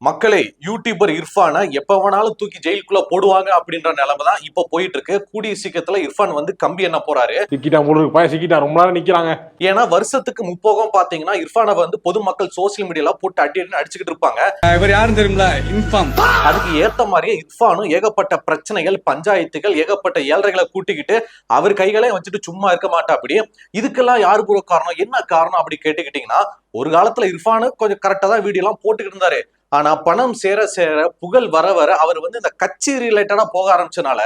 மக்களே, யூடியூபர் இர்ஃபானை எப்ப வேணாலும் தூக்கி ஜெயிலுக்குள்ள போடுவாங்க அப்படின்ற நிலைமை தான் இப்ப போயிட்டு இருக்கு. கூடிய சீக்கிரத்துல இர்ஃபான் வந்து கம்பி என்ன போறாரு. சிக்கிட்டா ரொம்ப நேரம் நிக்கிறாங்க. ஏன்னா வருஷத்துக்கு முப்போகம் பாத்தீங்கன்னா இர்ஃபானை வந்து பொதுமக்கள் சோசியல் மீடியால போட்டு அடின்னு அடிச்சுக்கிட்டு இருப்பாங்க. இவர் யாரும் தெரியுங்களா? இன்ஃபார்ம். அதுக்கு ஏத்த மாதிரியே இர்ஃபானும் ஏகப்பட்ட பிரச்சனைகள், பஞ்சாயத்துகள், ஏகப்பட்ட ஏழ்றைகளை கூட்டிக்கிட்டு அவர் கைகளே வச்சுட்டு சும்மா இருக்க மாட்டா. அப்படி இதுக்கெல்லாம் யாரு பூர்வ காரணம், என்ன காரணம் அப்படி கேட்டுக்கிட்டீங்கன்னா, ஒரு காலத்துல இர்ஃபானு கொஞ்சம் கரெக்டா தான் வீடியோ எல்லாம் போட்டுக்கிட்டு இருந்தாரு. ஆனா பணம் சேர சேர, புகழ் வர வர அவர் வந்து இந்த கட்சி ரிலேட்டடா போக ஆரம்பிச்சனால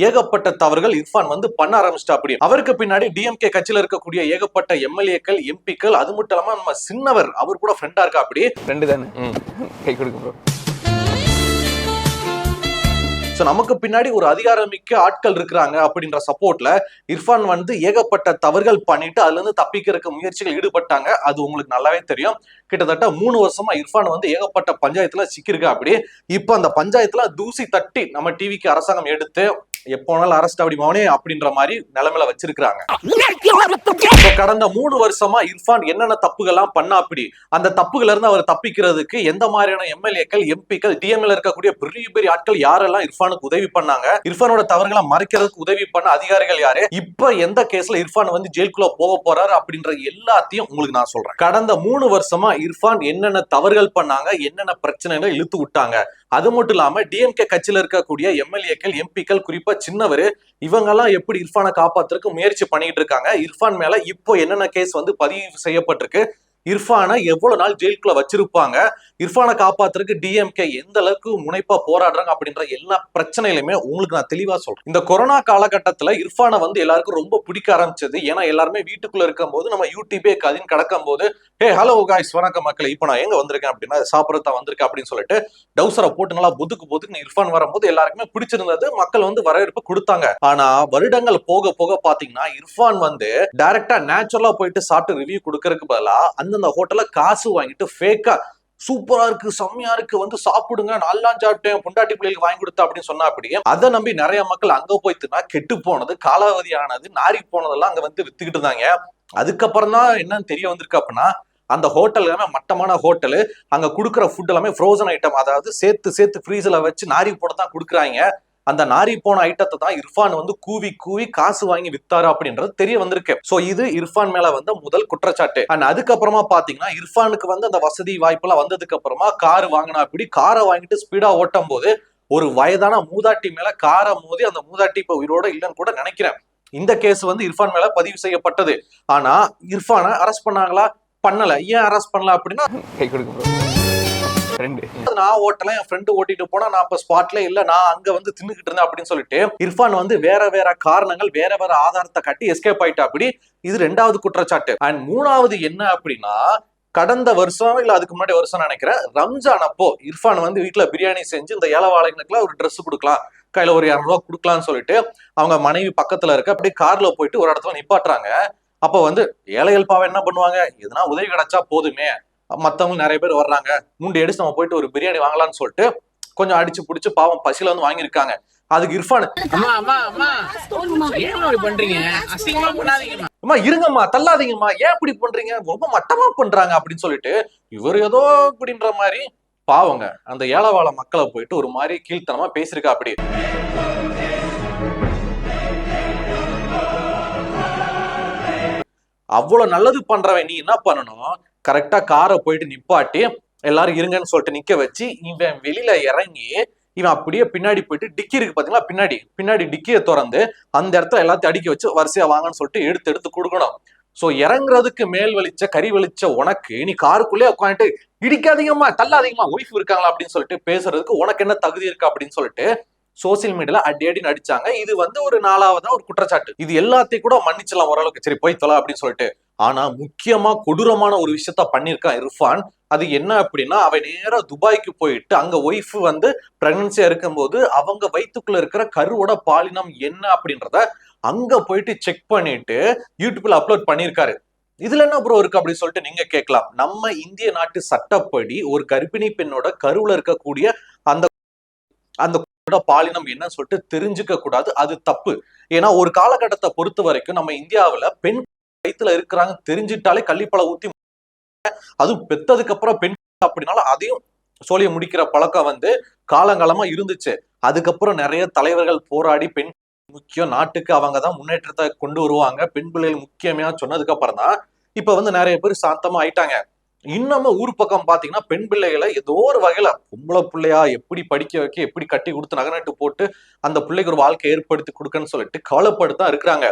ஏகப்பட்ட தவறுகள் இர்ஃபான் வந்து பண்ண ஆரம்பிச்சிட்டா. அப்படி அவருக்கு பின்னாடி டிஎம்கே கட்சியில இருக்கக்கூடிய ஏகப்பட்ட எம்எல்ஏக்கள், எம்பிக்கள், அது மட்டும் இல்லாம நம்ம சின்னவர் அவர் கூட ஃப்ரெண்டா இருக்கா. அப்படி ஃப்ரெண்டு தானே, கை கொடுக்க ப்ரோ. நமக்கு பின்னாடி ஒரு அதிகாரமிக்க ஆட்கள் இருக்கிறாங்க அப்படின்ற சப்போர்ட்ல இர்ஃபான் வந்து ஏகப்பட்ட தவறுகள் பண்ணிட்டு அதுல இருந்து தப்பிக்கிறதுக்கு முயற்சிகள் ஈடுபட்டாங்க. அது உங்களுக்கு நல்லாவே தெரியும். கிட்டத்தட்ட 3 வருஷமா இர்ஃபான் வந்து ஏகப்பட்ட பஞ்சாயத்துல சிக்கிருக்கு. அப்படி இப்ப அந்த பஞ்சாயத்துல தூசி தட்டி நம்ம டிவிக்கு அரசாங்கம் எடுத்து எப்போனாலும் அரெஸ்ட் அப்படி மவனே அப்படின்ற மாதிரி நிலைமையில வச்சிருக்காங்க. கடந்த 3 வருஷமா இர்ஃபான் என்னென்ன தப்புகள்லாம் பண்ணா, அப்படி அந்த தப்புகள் இருந்து அவர் தப்பிக்கிறதுக்கு எந்த மாதிரியான எம்எல்ஏக்கள், எம்பிக்கள், டிஎம்எல் இருக்கக்கூடிய பெரிய பெரிய ஆட்கள் யாரெல்லாம் இர்ஃபானுக்கு உதவி பண்ணாங்க, இர்ஃபானோட தவறுகளை மறைக்கிறதுக்கு உதவி பண்ண அதிகாரிகள் யாரு, இப்ப எந்த கேஸ்ல இர்ஃபான் வந்து ஜெயிலுக்குள்ள போக போறாரு அப்படின்ற எல்லாத்தையும் உங்களுக்கு நான் சொல்றேன். கடந்த 3 வருஷமா இர்ஃபான் என்னென்ன தவறுகள் பண்ணாங்க, என்னென்ன பிரச்சனைகளை இழுத்து விட்டாங்க, அது மட்டும் இல்லாம டிஎம்கே கட்சியில இருக்கக்கூடிய எம்எல்ஏக்கள், எம்பிக்கள், குறிப்பா சின்னவர், இவங்க எல்லாம் எப்படி இர்ஃபானை காப்பாத்துறதுக்கு முயற்சி பண்ணிட்டு இருக்காங்க, இர்ஃபான் மேல இப்போ என்னென்ன கேஸ் வந்து பதிவு செய்யப்பட்டிருக்கு, இர்ஃபானை எவ்வளவு நாள் ஜெயிலுக்குள்ள வச்சிருப்பாங்க, இர்ஃபானை காப்பாத்துறதுக்கு டிஎம்கே எந்த அளவுக்கு முனைப்பா போராடுறாங்க அப்படின்ற எல்லா பிரச்சனையிலுமே உங்களுக்கு நான் தெளிவா சொல்றேன். இந்த கொரோனா காலகட்டத்துல இர்ஃபானை வந்து எல்லாருக்கும் ரொம்ப பிடிக்க ஆரம்பிச்சது. ஏன்னா எல்லாருமே வீட்டுக்குள்ள இருக்கும் போது நம்ம யூடியூபே கதின்னு கிடக்கும் போது, ஹே ஹலோ காய்ஸ், வணக்கம் மக்கள், இப்போ நான் எங்க வந்திருக்கேன் அப்படின்னா சாப்பிடத்தான் வந்திருக்கேன் அப்படின்னு சொல்லிட்டு டவுசரை போட்டு நல்லா பொதுக்கு இர்ஃபான் வரும்போது எல்லாருக்குமே பிடிச்சிருந்தது. மக்கள் வந்து வரவேற்பு கொடுத்தாங்க. ஆனா வருடங்கள் போக போக பாத்தீங்கன்னா இர்ஃபான் வந்து டைரக்டா நேச்சுரலா போயிட்டு சாப்பிட்டு ரிவ்யூ கொடுக்கறதுக்கு பதிலா அந்தந்த ஹோட்டல்ல காசு வாங்கிட்டு ஃபேக்கா சூப்பரா இருக்கு, செம்மையா இருக்கு, வந்து சாப்பிடுங்க, நல்லா சாப்பிட்டேன், பொண்டாட்டி பிள்ளைகளுக்கு வாங்கி கொடுத்தா அப்படின்னு சொன்னா. அப்படியே அதை நம்பி நிறைய மக்கள் அங்க போய் தின்னா கெட்டு போனது, காலாவதி ஆனது, நாரி போனதெல்லாம் அங்க வந்து வித்துக்கிட்டு இருந்தாங்க. அதுக்கப்புறம் தான் என்னன்னு தெரிய வந்திருக்கு அப்படின்னா, அந்த ஹோட்டல் எல்லாமே மட்டமான ஹோட்டலு, அங்க கொடுக்குற ஃபுட் எல்லாமே ஃப்ரோசன் ஐட்டம், அதாவது சேர்த்து ஃப்ரீஸ்ல வச்சு நாரி போட தான் கொடுக்குறாங்க. அந்த நாரி போன ஐட்டத்தை தான் இர்ஃபான் வந்து கூவி காசு வாங்கி வித்தாரு அப்படின்றது தெரிய வந்திருக்கு. சோ இது இர்ஃபான் மேல வந்து முதல் குற்றச்சாட்டு. அண்ட் அதுக்கப்புறமா பாத்தீங்கன்னா இர்ஃபானுக்கு வந்து அந்த வசதி வாய்ப்பெல்லாம் வந்ததுக்கு அப்புறமா கார் வாங்கினா, அப்படி காரை வாங்கிட்டு ஸ்பீடா ஓட்டும் போது ஒரு வயதான மூதாட்டி மேல காரை மோதி அந்த மூதாட்டி இப்ப உயிரோட இல்லைன்னு கூட நினைக்கிறேன். இந்த கேஸ் வந்து இர்ஃபான் மேல பதிவு செய்யப்பட்டது. ஆனா இர்ஃபானை அரெஸ்ட் பண்ணாங்களா? பண்ணல. ஏன் அரெஸ்ட் பண்ணல அப்படின்னா, கை கொடுக்க நான் ஓட்டல, என் ஃப்ரெண்டு ஓட்டிட்டு போனா நான் இப்ப ஸ்பாட்ல இல்ல, நான் அங்க வந்து தின்னுக்கிட்டு இருந்தேன் அப்படின்னு சொல்லிட்டு இர்ஃபான் வந்து வேற காரணங்கள், வேற ஆதாரத்தை கட்டி எஸ்கேப் ஆயிட்டா. அப்படி இது 2வது குற்றச்சாட்டு. அண்ட் 3வது என்ன அப்படின்னா, கடந்த வருஷம் இல்ல அதுக்கு முன்னாடி வருஷம் நினைக்கிறேன், ரம்ஜான் அப்போ இர்ஃபான் வந்து வீட்டுல பிரியாணி செஞ்சு இந்த ஏழைவாழைகளுக்குலாம் ஒரு ட்ரெஸ் கொடுக்கலாம், கையில ஒரு 200 ரூபாய் கொடுக்கலாம்னு சொல்லிட்டு அவங்க மனைவி பக்கத்துல இருக்க அப்படியே கார்ல போயிட்டு ஒரு இடத்துல நிப்பாட்டுறாங்க. அப்ப வந்து ஏழைகள் பாவம் என்ன பண்ணுவாங்க, எதுனா உதவி கிடைச்சா போதுமே, மத்தவங்க நிறைய பேர் வர்றாங்க, முண்டி அடிச்சு நம்ம போயிட்டு ஒரு பிரியாணி வாங்கலாம்னு சொல்லிட்டு கொஞ்சம் அடிச்சு புடிச்சு பாவம் பசியில வந்து வாங்கியிருக்காங்க. அதுக்கு இர்ஃபான், அம்மா இருங்கம்மா, தள்ளாதீங்கம்மா, ஏன் இப்படி பண்றீங்க, ரொம்ப மட்டமா பண்றாங்க அப்படின்னு சொல்லிட்டு இவர் ஏதோ அப்படின்ற மாதிரி பாவங்க அந்த ஏழைவாழ மக்களை போயிட்டு ஒரு மாதிரி கீழ்த்தனமா பேசியிருக்கா. அப்படி அவ்வளவு நல்லது பண்றவன் நீ என்ன பண்ணணும், கரெக்டா காரை போயிட்டு நிப்பாட்டி எல்லாரும் இருங்கன்னு சொல்லிட்டு நிக்க வச்சு இவன் வெளியில இறங்கி இவன் அப்படியே பின்னாடி போயிட்டு டிக்கி இருக்கு பாத்தீங்களா, பின்னாடி டிக்கியை திறந்து அந்த இடத்துல எல்லாத்தையும் அடிக்க வச்சு வரிசையா வாங்கன்னு சொல்லிட்டு எடுத்து கொடுக்கணும். சோ இறங்குறதுக்கு மேல் வலிச்ச கறி வலிச்ச உனக்கு நீ காருக்குள்ளே உட்காந்துட்டு இடிக்காதீங்கம்மா, தள்ளாதீங்கம்மா, ஒய்ஃப் இருக்காங்களா அப்படின்னு சொல்லிட்டு பேசுறதுக்கு உனக்கு என்ன தகுதி இருக்கு அப்படின்னு சொல்லிட்டு சோசியல் மீடியால அடி நடிச்சாங்க. இது வந்து ஒரு 4வது ஒரு குற்றச்சாட்டு. இது எல்லாத்தையும் கூட மன்னிச்சலாம் ஓரளவுக்கு, சரி போய் தொலை அப்படின்னு சொல்லிட்டு. ஆனா முக்கியமா கொடூரமான ஒரு விஷயத்த பண்ணிருக்கான் இர்ஃபான். அது என்ன அப்படின்னா, அவன் நேரா துபாய்க்கு போயிட்டு அங்க ஒய்ஃப் வந்து பிரெக்னன்சியா இருக்கும்போது அவங்க வயிற்றுக்குள்ள இருக்கிற கருவோட பாலினம் என்ன அப்படின்றத அங்க போயிட்டு செக் பண்ணிட்டு யூடியூப்ல அப்லோட் பண்ணிருக்காரு. இதுல என்ன ப்ரோ இருக்கு அப்படின்னு சொல்லிட்டு நீங்க கேட்கலாம். நம்ம இந்திய நாட்டு சட்டப்படி ஒரு கர்ப்பிணி பெண்ணோட கருவுல இருக்கக்கூடிய அந்த பாலினம் என்னன்னு சொல்லிட்டு தெரிஞ்சுக்க கூடாது, அது தப்பு. ஏன்னா ஒரு காலகட்டத்தை பொறுத்த வரைக்கும் நம்ம இந்தியாவில பெண் வயிற்றுல இருக்கிறாங்க தெரிஞ்சிட்டாலே கள்ளிப்பழம் ஊத்தி, அதுவும் பெத்ததுக்கு அப்புறம் பெண் அப்படின்னால அதையும் சோழியை முடிக்கிற பழக்கம் வந்து காலங்காலமா இருந்துச்சு. அதுக்கப்புறம் நிறைய தலைவர்கள் போராடி பெண் முக்கியம், நாட்டுக்கு அவங்க தான் முன்னேற்றத்தை கொண்டு வருவாங்க, பெண் பிள்ளைகள் முக்கியமே சொன்னதுக்கு அப்புறம் தான் இப்ப வந்து நிறைய பேர் சாந்தமா ஆயிட்டாங்க. இன்னமும் ஊர் பக்கம் பாத்தீங்கன்னா பெண் பிள்ளைகளை ஏதோ ஒரு வகையில பொம்பளை பிள்ளையா எப்படி படிக்க வைக்க, எப்படி கட்டி கொடுத்து நகநட்டு போட்டு அந்த பிள்ளைக்கு ஒரு வாழ்க்கை ஏற்படுத்தி கொடுக்கன்னு சொல்லிட்டு கவலைப்படுத்தான் இருக்கிறாங்க.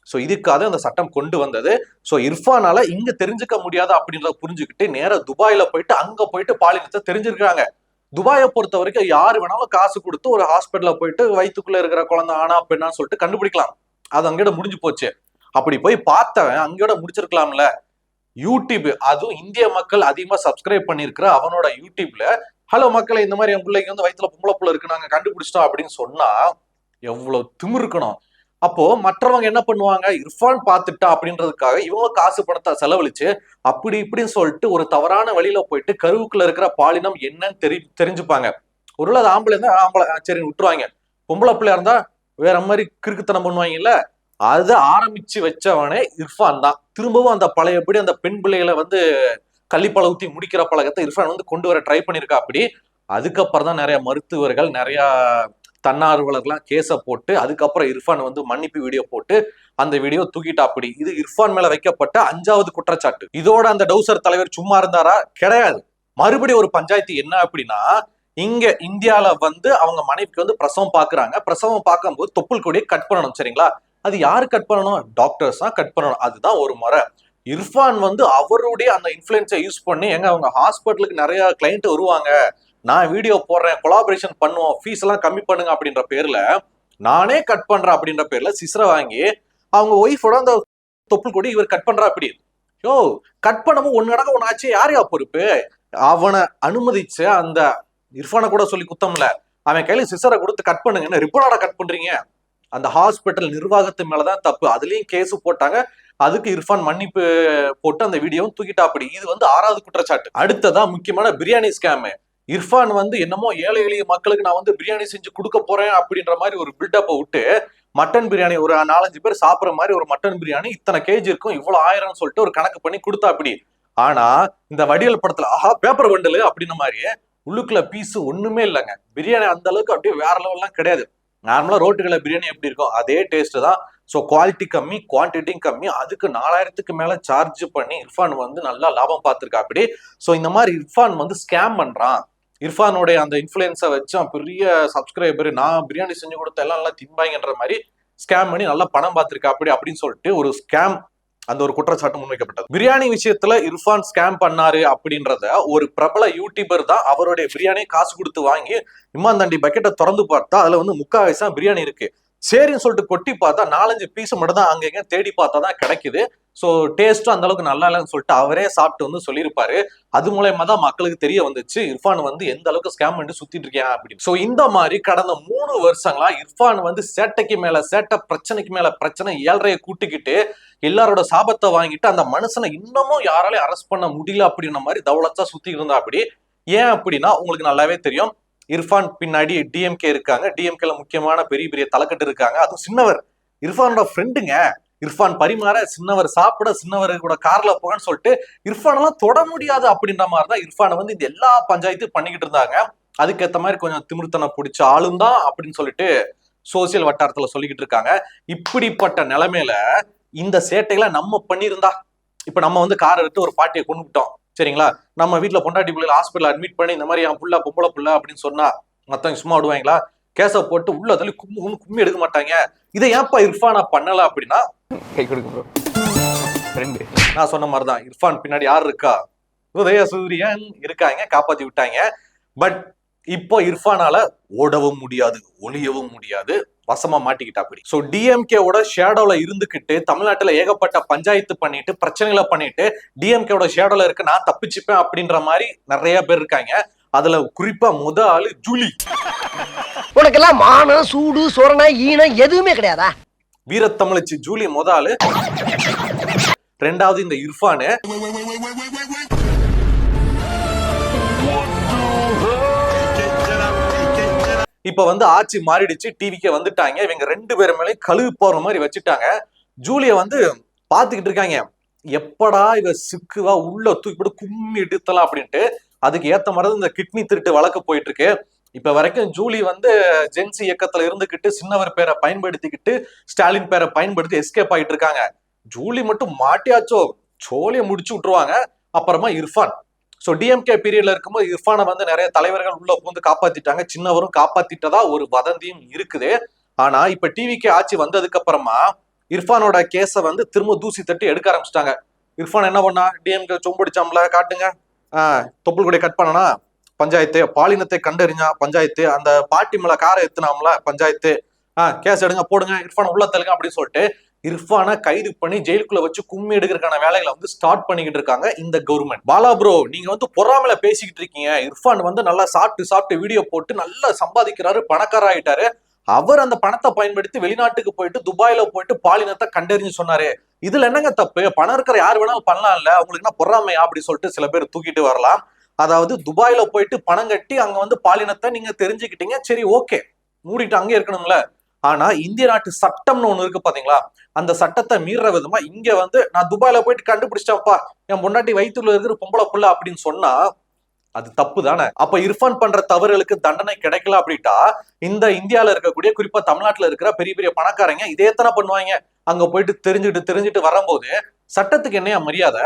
சோ இதுக்காக அந்த சட்டம் கொண்டு வந்தது. சோ இர்ஃபானால இங்க தெரிஞ்சுக்க முடியாத அப்படின்றத புரிஞ்சுக்கிட்டு நேரா துபாயில போயிட்டு அங்க போயிட்டு பாலினத்தை தெரிஞ்சிருக்காங்க. துபாயை பொறுத்த வரைக்கும் யாரு வேணாலும் காசு கொடுத்து ஒரு ஹாஸ்பிட்டல்ல போயிட்டு வயிற்றுக்குள்ள இருக்கிற குழந்தை ஆனா பெண்ணான்னு சொல்லிட்டு கண்டுபிடிக்கலாம். அது அங்கோட முடிஞ்சு போச்சு. அப்படி போய் பார்த்தவன் அங்கோட முடிச்சிருக்கலாம்ல. யூடியூப், அதுவும் இந்திய மக்கள் அதிகமா சப்ஸ்கிரைப் பண்ணிருக்கிற அவனோட யூடியூப்ல ஹலோ மக்களை, இந்த மாதிரி என் பிள்ளைக்கு வந்து வயிற்றுல பொம்பளை புள்ள இருக்கு, நாங்க கண்டுபிடிச்சிட்டோம் அப்படின்னு சொன்னா எவ்வளவு திமிரு இருக்கணும். அப்போ மற்றவங்க என்ன பண்ணுவாங்க, இர்ஃபான் பார்த்துட்டா அப்படின்றதுக்காக இவங்க காசு பணத்தை செலவழிச்சு அப்படி இப்படின்னு சொல்லிட்டு ஒரு தவறான வழியில போயிட்டு கருவுக்குள்ள இருக்கிற பாலினம் என்னன்னு தெரிஞ்சுப்பாங்க. ஒருவேளை அது ஆம்பளை இருந்தா ஆம்பளை சரி விட்டுருவாங்க, பொம்பளை பிள்ளையா இருந்தா வேற மாதிரி கிறுக்குத்தனம் பண்ணுவாங்கல்ல. அதை ஆரம்பிச்சு வச்சவனே இர்ஃபான் தான். திரும்பவும் அந்த பழையபடி அந்த பெண் பிள்ளைகளை வந்து கள்ளிப்பழ ஊத்தி முடிக்கிற பழக்கத்தை இர்ஃபான் வந்து கொண்டு வர ட்ரை பண்ணிருக்கா. அப்படி அதுக்கப்புறம் தான் நிறைய மருத்துவர்கள் நிறைய தன்னார்வலர்லாம் கேஸ போட்டு அதுக்கப்புறம் இர்ஃபான் வந்து மன்னிப்பு வீடியோ போட்டு அந்த வீடியோ தூக்கிட்டா. அப்படி இது இர்ஃபான் மேல வைக்கப்பட்ட 5வது குற்றச்சாட்டு. இதோட அந்த டவுசர் தலைவர் சும்மா இருந்தாரா? கிடையாது. மறுபடியும் ஒரு பஞ்சாயத்து என்ன அப்படின்னா, இங்க இந்தியால வந்து அவங்க மனைவிக்கு வந்து பிரசவம் பாக்குறாங்க. பிரசவம் பார்க்கும்போது தொப்புள் கொடியை கட் பண்ணணும். சரிங்களா? அது யாரு கட் பண்ணணும்? டாக்டர்ஸ் தான் கட் பண்ணணும். அதுதான் ஒரு முறை. இர்ஃபான் வந்து அவருடைய அந்த இன்ஃபுளுன்ஸை யூஸ் பண்ணி எங்க அவங்க ஹாஸ்பிட்டலுக்கு நிறைய கிளைண்ட் வருவாங்க, நான் வீடியோ போடுறேன், கொலாபரேஷன் பண்ணுவோம், ஃபீஸ் எல்லாம் கம்மி பண்ணுங்க அப்படின்ற பேர்ல, நானே கட் பண்றேன் அப்படின்ற பேர்ல சிஸ்ரை வாங்கி அவங்க ஒய்ஃபோட அந்த தொப்புள் கொடி இவர் கட் பண்றா. அப்படி யோ கட் பண்ணவும் ஒன்னு நடக்க ஒன்னு ஆச்சு, யாரையா பொறுப்பு? அவனை அனுமதிச்ச அந்த இர்ஃபானை கூட சொல்லி குத்தம்ல, அவன் கையில சிஸ்டரை கொடுத்து கட் பண்ணுங்கன்னு ரிப்போர்ட்டோட கட் பண்றீங்க. அந்த ஹாஸ்பிட்டல் நிர்வாகத்து மேலதான் தப்பு. அதுலயும் கேஸ் போட்டாங்க. அதுக்கு இர்ஃபான் மன்னிப்பு போட்டு அந்த வீடியோவும் தூக்கிட்டா. அப்படி இது வந்து 6வது குற்றச்சாட்டு. அடுத்ததா முக்கியமான பிரியாணி ஸ்கேம். இர்ஃபான் வந்து என்னமோ ஏழை எளிய மக்களுக்கு நான் வந்து பிரியாணி செஞ்சு கொடுக்க போறேன் அப்படின்ற மாதிரி ஒரு பில்டப்பை விட்டு மட்டன் பிரியாணி ஒரு 4-5 பேர் சாப்பிடுற மாதிரி ஒரு மட்டன் பிரியாணி இத்தனை கேஜி இருக்கும், இவ்வளவு 1000 சொல்லிட்டு ஒரு கணக்கு பண்ணி கொடுத்தா. அப்படி ஆனா இந்த வடிவேல் படத்துல ஆஹா பேப்பர் பண்டலு அப்படின்ற மாதிரி உள்ளுக்குள்ள பீஸ் ஒண்ணுமே இல்லைங்க. பிரியாணி அந்த அளவுக்கு அப்படியே வேற லெவல்லாம் கிடையாது. நார்மலா ரோட்டுகளை பிரியாணி எப்படி இருக்கும் அதே டேஸ்ட் தான். ஸோ குவாலிட்டி கம்மி, குவான்டிட்டியும் கம்மி. அதுக்கு 4000க்கு மேல சார்ஜ் பண்ணி இர்ஃபான் வந்து நல்லா லாபம் பார்த்திருக்கா. அப்படி ஸோ இந்த மாதிரி இர்ஃபான் வந்து ஸ்கேம் பண்றான். இர்ஃபானோடைய அந்த இன்ஃபுளுன்ஸை வச்சு பெரிய சப்ஸ்கிரைபர், நான் பிரியாணி செஞ்சு கொடுத்த எல்லாம் நல்லா திம்பாங்கன்ற மாதிரி ஸ்கேம் பண்ணி நல்லா பணம் பார்த்திருக்கா. அப்படின்னு சொல்லிட்டு ஒரு ஸ்கேம், அந்த ஒரு குற்றச்சாட்டு முன்வைக்கப்பட்டது. பிரியாணி விஷயத்துல இர்ஃபான் ஸ்கேம் பண்ணாரு அப்படின்றத ஒரு பிரபல யூடியூபர் தான் அவருடைய பிரியாணியை காசு கொடுத்து வாங்கி இம்மாந்தாண்டி பக்கெட்டை திறந்து பார்த்தா அதுல வந்து 3/4 பிரியாணி இருக்கு. சரின்னு சொல்லிட்டு கொட்டி பார்த்தா 4-5 பீஸ் மட்டும் தான் அங்க தேடி பார்த்தா தான் கிடைக்குது. ஸோ டேஸ்ட்டும் அந்த அளவுக்கு நல்லா இல்லைன்னு சொல்லிட்டு அவரே சாப்பிட்டு வந்து சொல்லியிருப்பாரு. அது மூலயமா தான் மக்களுக்கு தெரிய வந்துச்சு இர்ஃபான் வந்து எந்த அளவுக்கு ஸ்கேம் பண்ணிட்டு சுத்திட்டு இருக்கேன் அப்படின்னு. ஸோ இந்த மாதிரி கடந்த 3 வருஷங்களா இர்ஃபான் வந்து சேட்டைக்கு மேல சேட்டை, பிரச்சனைக்கு மேல பிரச்சனை, 7.5 கூட்டிக்கிட்டு எல்லாரோட சாபத்தை வாங்கிட்டு அந்த மனுஷனை இன்னமும் யாராலையும் அரெஸ்ட் பண்ண முடியல அப்படின்ற மாதிரி தவளத்தா சுத்தி இருந்தா. அப்படி ஏன் அப்படின்னா உங்களுக்கு நல்லாவே தெரியும், இர்ஃபான் பின்னாடி டிஎம்கே இருக்காங்க. டிஎம்கேல முக்கியமான பெரிய பெரிய தலைக்கட்டு இருக்காங்க. அதுவும் சின்னவர் இர்ஃபானோட ஃப்ரெண்டுங்க. இர்ஃபான் பரிமாற சின்னவர் சாப்பிட சின்னவர் கூட கார்ல போகன்னு சொல்லிட்டு இர்ஃபான் எல்லாம் தொட முடியாது அப்படின்ற மாதிரிதான் இர்ஃபானை வந்து இந்த எல்லா பஞ்சாயத்தையும் பண்ணிக்கிட்டு இருந்தாங்க. அதுக்கேற்ற மாதிரி கொஞ்சம் திமிர்த்தனை பிடிச்ச ஆளும் தான் அப்படின்னு சொல்லிட்டு சோசியல் வட்டாரத்துல சொல்லிக்கிட்டு இருக்காங்க. இப்படிப்பட்ட நிலைமையில இந்த சேட்டைகளை நம்ம பண்ணியிருந்தா, இப்ப நம்ம வந்து கார் எடுத்து ஒரு பாட்டியை கொண்டு விட்டோம் சரிங்களா, நம்ம வீட்டுல பொண்டாட்டி பிள்ளைல ஹாஸ்பிட்டல் அட்மிட் பண்ணி இந்த மாதிரி என் புள்ள பொம்பளை புள்ள அப்படின்னு சொன்னா மத்தவங்க சும்மா விடுவாங்களா? கேஸ போட்டு உள்ள தள்ளி கும்மி எடுக்க மாட்டாங்க. இதை ஏன்ப்பா இர்ஃபானா பண்ணல அப்படின்னா, கை கொடுக்க ப்ரோ. நான் சொன்ன மாதிரிதான் இர்ஃபான் பின்னாடி யார் இருக்கா? உதய சூரியன் இருக்காங்க, காப்பாத்தி விட்டாங்க. பட் இப்போ இர்ஃபானால ஓடவும் முடியாது, ஒளியவும் முடியாது, வசமா மாட்டிக்கிட்டா. அப்படி சோ டிஎம்கேவோட ஷேடோல இருந்துகிட்டு தமிழ்நாட்டுல ஏகப்பட்ட பஞ்சாயத்து பண்ணிட்டு பிரச்சனைகளை பண்ணிட்டு டிஎம்கேவோட ஷேடோல இருக்கு நான் தப்பிச்சுப்பேன் அப்படின்ற மாதிரி நிறைய பேர் இருக்காங்க. அதுல குறிப்பா முத ஆளு ஜூலி. உனக்கெல்லாம் மானம், சூடு, சொரணை, ஈனம் எதுவுமே கிடையாதா? வீரத்தமிழச்சி ஜூலி முத ஆளு. 2வது இந்த இர்ஃபானு. இப்ப வந்து ஆட்சி மாறிடுச்சு, டிவிக்கே வந்துட்டாங்க. இவங்க 2 பேரும் மேலே கழுவு போற மாதிரி வச்சுட்டாங்க. ஜூலிய வந்து பாத்துக்கிட்டு இருக்காங்க, எப்படா இவ சிக்குவா உள்ள தூக்கி போட்டு கும்மி எடுத்தலாம் அப்படின்ட்டு. அதுக்கு ஏத்த மாதிரி இந்த கிட்னி திருட்டு வழக்கு போயிட்டு இருக்கு. இப்ப வரைக்கும் ஜூலி வந்து ஜென்சி இயக்கத்துல இருந்துகிட்டு சின்னவர் பேரை பயன்படுத்திக்கிட்டு ஸ்டாலின் பேரை பயன்படுத்தி எஸ்கேப் ஆயிட்டு இருக்காங்க. ஜூலி மட்டும் மாட்டியாச்சோ சோழிய முடிச்சு விட்டுருவாங்க. அப்புறமா இர்ஃபான். சோ டிஎம்கே பீரியட்ல இருக்கும்போது இர்ஃபானை வந்து நிறைய தலைவர்கள் உள்ள புகுந்து காப்பாத்திட்டாங்க. சின்னவரும் காப்பாத்திட்டதா ஒரு வதந்தியும் இருக்குது. ஆனா இப்ப டிவிக்கு ஆட்சி வந்ததுக்கு அப்புறமா இர்ஃபானோட கேஸ வந்து திரும்ப தூசி தட்டி எடுக்க ஆரம்பிச்சிட்டாங்க. இர்ஃபான் என்ன பண்ணா, டிஎம்கே சொம்படிச்சாம்ல, காட்டுங்க, தொப்புள் கொடி கட் பண்ணனா பஞ்சாயத்து, பாலினத்தை கண்டறிஞ்சா பஞ்சாயத்து, அந்த பாட்டி மேல காரை எத்துனாம்ல பஞ்சாயத்து, கேஸ் எடுங்க போடுங்க, இர்ஃபான் உள்ள தள்ளுங்க அப்படின்னு சொல்லிட்டு இர்ஃபானை கைது பண்ணி ஜெயிலுக்குள்ள வச்சு கும்மி எடுக்கிறதுக்கான வேலைகளை வந்து ஸ்டார்ட் பண்ணிக்கிட்டு இருக்காங்க இந்த கவர்மெண்ட். பாலா ப்ரோ, நீங்க வந்து பொறாமல பேசிக்கிட்டு இருக்கீங்க. இர்ஃபான் வந்து நல்லா சாப்பிட்டு வீடியோ போட்டு நல்லா சம்பாதிக்கிறாரு, பணக்கார ஆயிட்டாரு. அவர் அந்த பணத்தை பயன்படுத்தி வெளிநாட்டுக்கு போயிட்டு துபாயில போயிட்டு பாலினத்தை கண்டறிஞ்சு சொன்னாரு. இதுல என்னங்க தப்பு? பணம் இருக்கிற யார் வேணாலும் பண்ணலாம்ல, உங்களுக்கு என்ன பொறாமையா அப்படி சொல்லிட்டு சில பேர் தூக்கிட்டு வரலாம். அதாவது துபாயில போயிட்டு பணம் கட்டி அங்க வந்து பாலினத்தை நீங்க தெரிஞ்சுக்கிட்டீங்க, சரி ஓகே, மூடிட்டு அங்கே இருக்கணும்ல. ஆனா இந்திய நாட்டு சட்டம்னு ஒண்ணு இருக்கு பாத்தீங்களா, அந்த சட்டத்தை மீற விதமா இங்க வந்து நான் துபாயில போயிட்டு கண்டுபிடிச்சிட்டேன்ப்பா, என் பொண்டாட்டி வயிற்றுல இருக்கிற பொம்பளை புள்ள அப்படின்னு சொன்னா அது தப்பு தானே. அப்ப இர்ஃபான் பண்ற தவறுகளுக்கு தண்டனை கிடைக்கல அப்படின்ட்டா இந்த இந்தியால இருக்கக்கூடிய, குறிப்பா தமிழ்நாட்டுல இருக்கிற பெரிய பெரிய பணக்காரங்க இதேத்தானே பண்ணுவாங்க. அங்க போயிட்டு தெரிஞ்சுட்டு வரும்போது சட்டத்துக்கு என்னையா மரியாதை?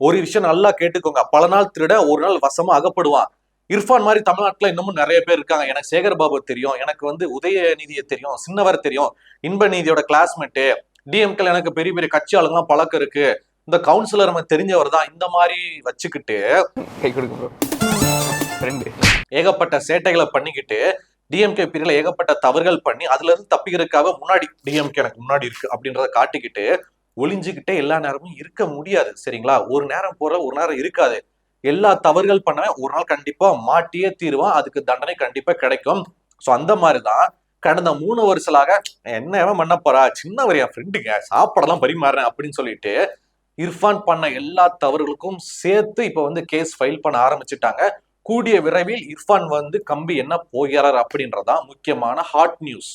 ஒரு விஷயம் நல்லா கேட்டுக்கோங்க, பல நாள் திருட ஒரு நாள் வசமா அகப்படுவான். இர்ஃபான் மாதிரி தமிழ்நாட்டுல இன்னமும் நிறைய பேர் இருக்காங்க. எனக்கு சேகர் பாபு தெரியும், எனக்கு வந்து உதயநிதியை தெரியும், சின்னவர் தெரியும், இன்ப நீதியோட கிளாஸ்மேட்டு, டிஎம்கே எனக்கு பெரிய பெரிய கட்சி ஆளுங்கலாம் பழக்கம் இருக்கு, இந்த கவுன்சிலர் நம்ம தெரிஞ்சவர் தான். இந்த மாதிரி வச்சுக்கிட்டு கை கொடுக்க ப்ரோ. ஏகப்பட்ட சேட்டைகளை பண்ணிக்கிட்டு டிஎம்கே பீரியட்ல ஏகப்பட்ட தவறுகள் பண்ணி அதுல இருந்து தப்பிக்கிறதுக்காக முன்னாடி டிஎம்கே எனக்கு முன்னாடி இருக்கு அப்படின்றத காட்டிக்கிட்டு ஒளிஞ்சுக்கிட்டே எல்லா நேரமும் இருக்க முடியாது. சரிங்களா? ஒரு நேரம் போற ஒரு நேரம் இருக்காது. எல்லா தவறுகள் பண்ணவன் ஒரு நாள் கண்டிப்பா மாட்டியே தீருவான், அதுக்கு தண்டனை கண்டிப்பா கிடைக்கும். சோ அந்த மாதிரிதான் கடந்த 3 வருஷமாக என்ன பண்ண போறா, சின்னவர் என் ஃப்ரெண்டுங்க, சாப்பாடெல்லாம் பரிமாறுறேன் அப்படின்னு சொல்லிட்டு இர்ஃபான் பண்ண எல்லா தவறுகளுக்கும் சேர்த்து இப்ப வந்து கேஸ் ஃபைல் பண்ண ஆரம்பிச்சுட்டாங்க. கூடிய விரைவில் இர்ஃபான் வந்து கம்பி என்ன போகிறார் அப்படின்றதான் முக்கியமான ஹாட் நியூஸ்.